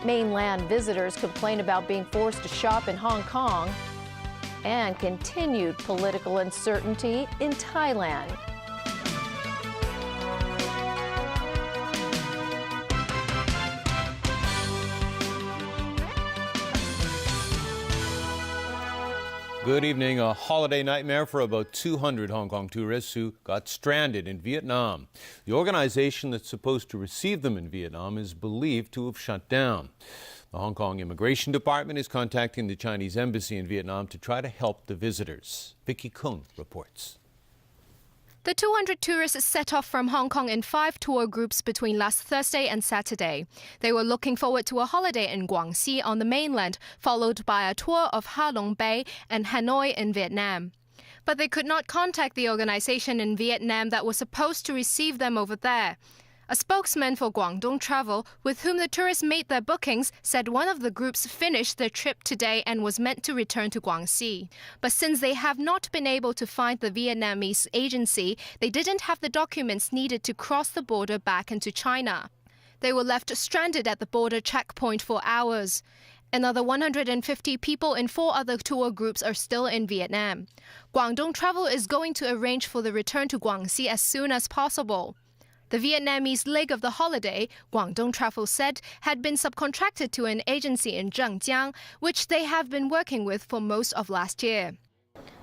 Mainland visitors complain about being forced to shop in Hong Kong. And continued political uncertainty in Thailand. Good evening. A holiday nightmare for about 200 Hong Kong tourists who got stranded in Vietnam. The organization that's supposed to receive them in Vietnam is believed to have shut down. The Hong Kong Immigration Department is contacting the Chinese embassy in Vietnam to try to help the visitors. Vicky Kung reports. The 200 tourists set off from Hong Kong in 5 tour groups between last Thursday and Saturday. They were looking forward to a holiday in Guangxi on the mainland, followed by a tour of Ha Long Bay and Hanoi in Vietnam. But they could not contact the organization in Vietnam that was supposed to receive them over there. A spokesman for Guangdong Travel, with whom the tourists made their bookings, said one of the groups finished their trip today and was meant to return to Guangxi. But since they have not been able to find the Vietnamese agency, they didn't have the documents needed to cross the border back into China. They were left stranded at the border checkpoint for hours. Another 150 people in 4 other tour groups are still in Vietnam. Guangdong Travel is going to arrange for the return to Guangxi as soon as possible. The Vietnamese leg of the holiday, Guangdong Travel said, had been subcontracted to an agency in Zhengjiang, which they have been working with for most of last year.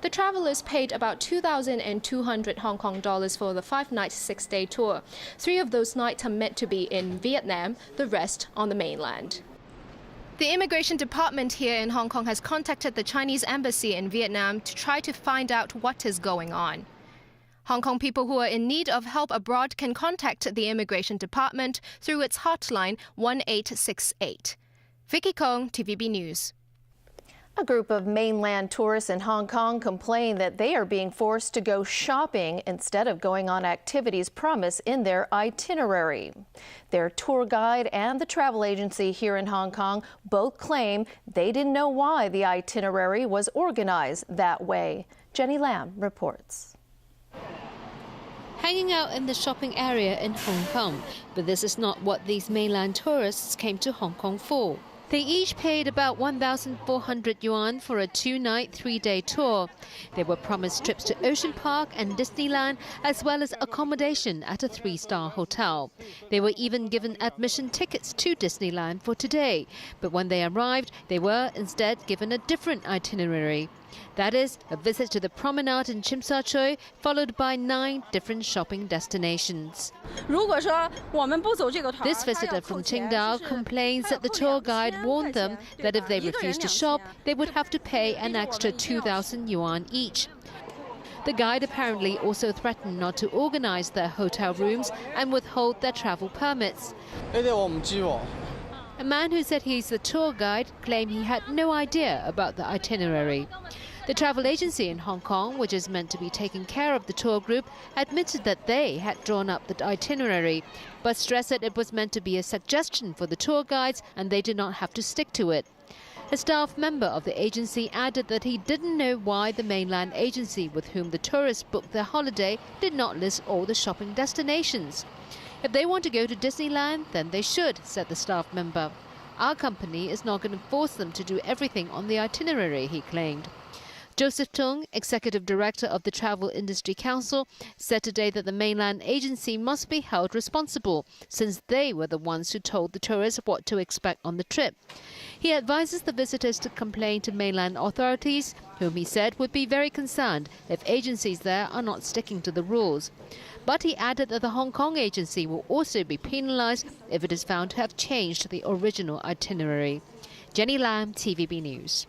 The travelers paid about 2,200 Hong Kong dollars for the 5-night, 6-day tour. 3 of those nights are meant to be in Vietnam, the rest on the mainland. The Immigration Department here in Hong Kong has contacted the Chinese embassy in Vietnam to try to find out what is going on. Hong Kong people who are in need of help abroad can contact the Immigration Department through its hotline 1868. Vicky Kong, TVB News. A group of mainland tourists in Hong Kong complain that they are being forced to go shopping instead of going on activities promised in their itinerary. Their tour guide and the travel agency here in Hong Kong both claim they didn't know why the itinerary was organized that way. Jenny Lam reports. Hanging out in the shopping area in Hong Kong, but this is not what these mainland tourists came to Hong Kong for. They each paid about 1,400 yuan for a 2-night, 3-day tour. They were promised trips to Ocean Park and Disneyland, as well as accommodation at a 3-star hotel. They were even given admission tickets to Disneyland for today, but when they arrived, they were instead given a different itinerary. That is, a visit to the promenade in Tsim Sha Tsui, followed by 9 different shopping destinations. This visitor from Qingdao complains that the tour guide warned them that if they refused to shop, they would have to pay an extra 2,000 yuan each. The guide apparently also threatened not to organize their hotel rooms and withhold their travel permits. A man who said he's the tour guide claimed he had no idea about the itinerary. The travel agency in Hong Kong, which is meant to be taking care of the tour group, admitted that they had drawn up the itinerary, but stressed that it was meant to be a suggestion for the tour guides and they did not have to stick to it. A staff member of the agency added that he didn't know why the mainland agency with whom the tourists booked their holiday did not list all the shopping destinations. If they want to go to Disneyland, then they should, said the staff member. Our company is not going to force them to do everything on the itinerary, he claimed. Joseph Tung, Executive Director of the Travel Industry Council, said today that the mainland agency must be held responsible, since they were the ones who told the tourists what to expect on the trip. He advises the visitors to complain to mainland authorities, whom he said would be very concerned if agencies there are not sticking to the rules. But he added that the Hong Kong agency will also be penalized if it is found to have changed the original itinerary. Jenny Lam, TVB News.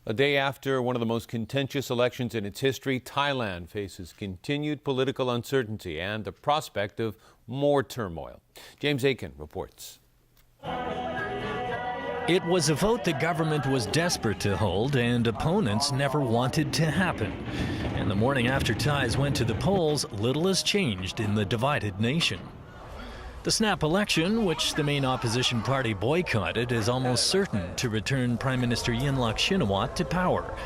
A day after one of the most contentious elections in its history, Thailand faces continued political uncertainty and the prospect of more turmoil. James Aiken reports. It was a vote the government was desperate to hold and opponents never wanted to happen. And the morning after Thais went to the polls, little has changed in the divided nation. The snap election, which the main opposition party boycotted, is almost certain to return Prime Minister Yingluck Shinawatra to power.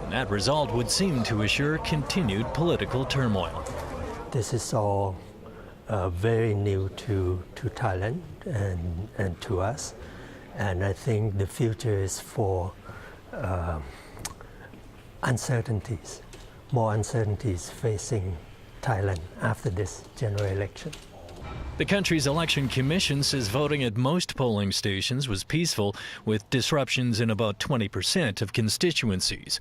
And that result would seem to assure continued political turmoil. This is all very new to Thailand and to us. And I think the future is for uncertainties, more uncertainties facing Thailand after this general election. The country's election commission says voting at most polling stations was peaceful, with disruptions in about 20% of constituencies.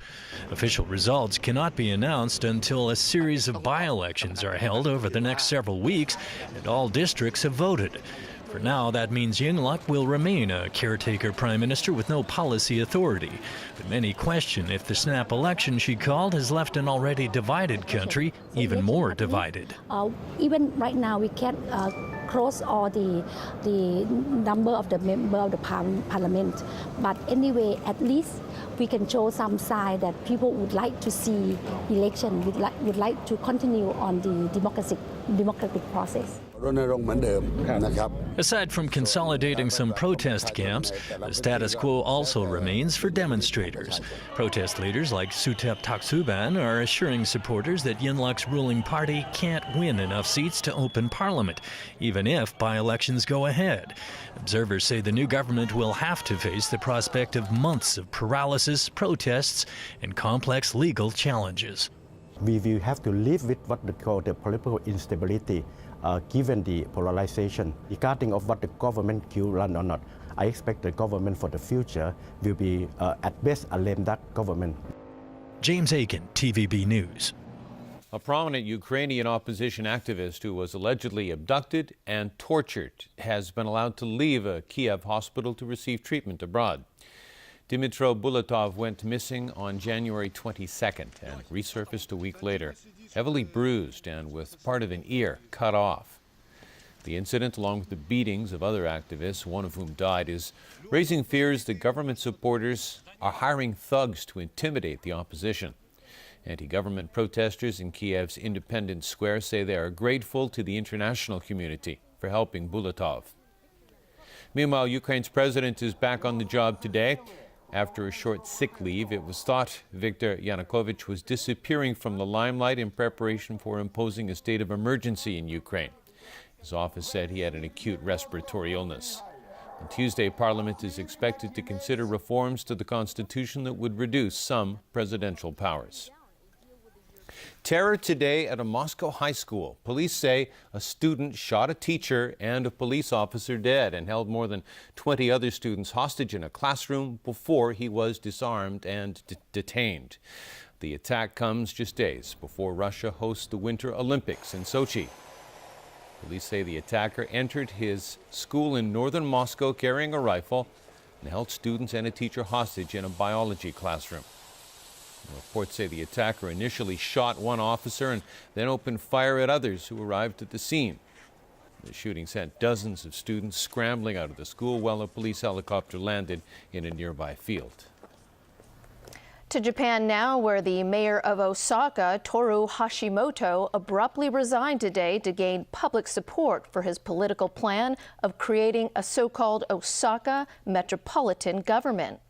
Official results cannot be announced until a series of by-elections are held over the next several weeks and all districts have voted. For now, that means Yingluck will remain a caretaker prime minister with no policy authority. But many question if the snap election she called has left an already divided country even more divided. Even right now, we can't close all the number of the member of the parliament. But anyway, at least we can show some sign that people would like to see election, would like to continue on the democratic process. Aside from consolidating some protest camps, the status quo also remains for demonstrators. Protest leaders like Suthep Thakksuban are assuring supporters that Yingluck's ruling party can't win enough seats to open parliament, even if by-elections go ahead. Observers say the new government will have to face the prospect of months of paralysis, protests, and complex legal challenges. We will have to live with what they call the political instability, given the polarization. Regarding of what the government can run or not, I expect the government for the future will be, at best, a lame duck government. James Aiken, TVB News. A prominent Ukrainian opposition activist who was allegedly abducted and tortured has been allowed to leave a Kiev hospital to receive treatment abroad. Dmytro Bulatov went missing on January 22nd and resurfaced a week later, heavily bruised and with part of an ear cut off. The incident, along with the beatings of other activists, one of whom died, is raising fears that government supporters are hiring thugs to intimidate the opposition. Anti-government protesters in Kiev's Independence Square say they are grateful to the international community for helping Bulatov. Meanwhile, Ukraine's president is back on the job today. After a short sick leave, it was thought Viktor Yanukovych was disappearing from the limelight in preparation for imposing a state of emergency in Ukraine. His office said he had an acute respiratory illness. On Tuesday, Parliament is expected to consider reforms to the Constitution that would reduce some presidential powers. Terror today at a Moscow high school. Police say a student shot a teacher and a police officer dead and held more than 20 other students hostage in a classroom before he was disarmed and detained. The attack comes just days before Russia hosts the Winter Olympics in Sochi. Police say the attacker entered his school in northern Moscow carrying a rifle and held students and a teacher hostage in a biology classroom. Reports say the attacker initially shot one officer and then opened fire at others who arrived at the scene. The shooting sent dozens of students scrambling out of the school while a police helicopter landed in a nearby field. To Japan now, where the mayor of Osaka, Toru Hashimoto, abruptly resigned today to gain public support for his political plan of creating a so-called Osaka metropolitan government.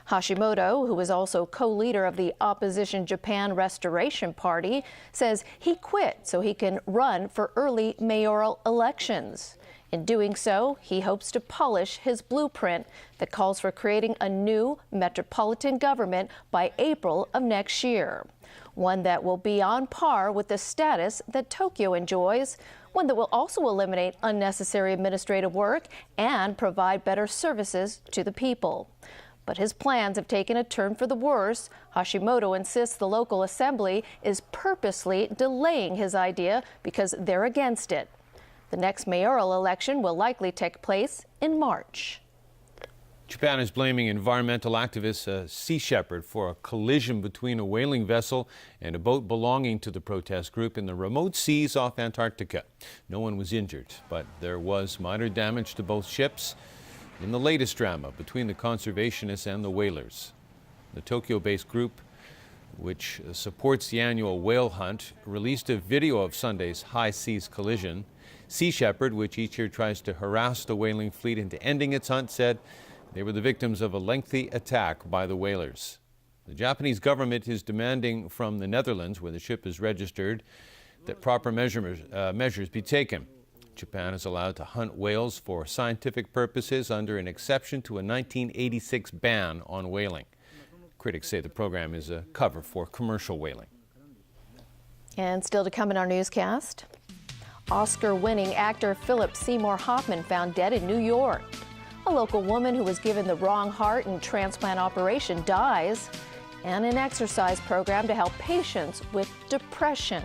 Hashimoto, who is also co-leader of the opposition Japan Restoration Party, says he quit so he can run for early mayoral elections. In doing so, he hopes to polish his blueprint that calls for creating a new metropolitan government by April of next year, one that will be on par with the status that Tokyo enjoys, one that will also eliminate unnecessary administrative work and provide better services to the people. But his plans have taken a turn for the worse. Hashimoto insists the local assembly is purposely delaying his idea because they're against it. The next mayoral election will likely take place in March. Japan is blaming environmental activist Sea Shepherd for a collision between a whaling vessel and a boat belonging to the protest group in the remote seas off Antarctica. No one was injured, but there was minor damage to both ships in the latest drama between the conservationists and the whalers. The Tokyo-based group, which supports the annual whale hunt, released a video of Sunday's high seas collision. Sea Shepherd, which each year tries to harass the whaling fleet into ending its hunt, said they were the victims of a lengthy attack by the whalers. The Japanese government is demanding from the Netherlands, where the ship is registered, that proper measures be taken. Japan is allowed to hunt whales for scientific purposes under an exception to a 1986 ban on whaling. Critics say the program is a cover for commercial whaling. And still to come in our newscast, Oscar-winning actor Philip Seymour Hoffman found dead in New York. A local woman who was given the wrong heart and transplant operation dies, and an exercise program to help patients with depression.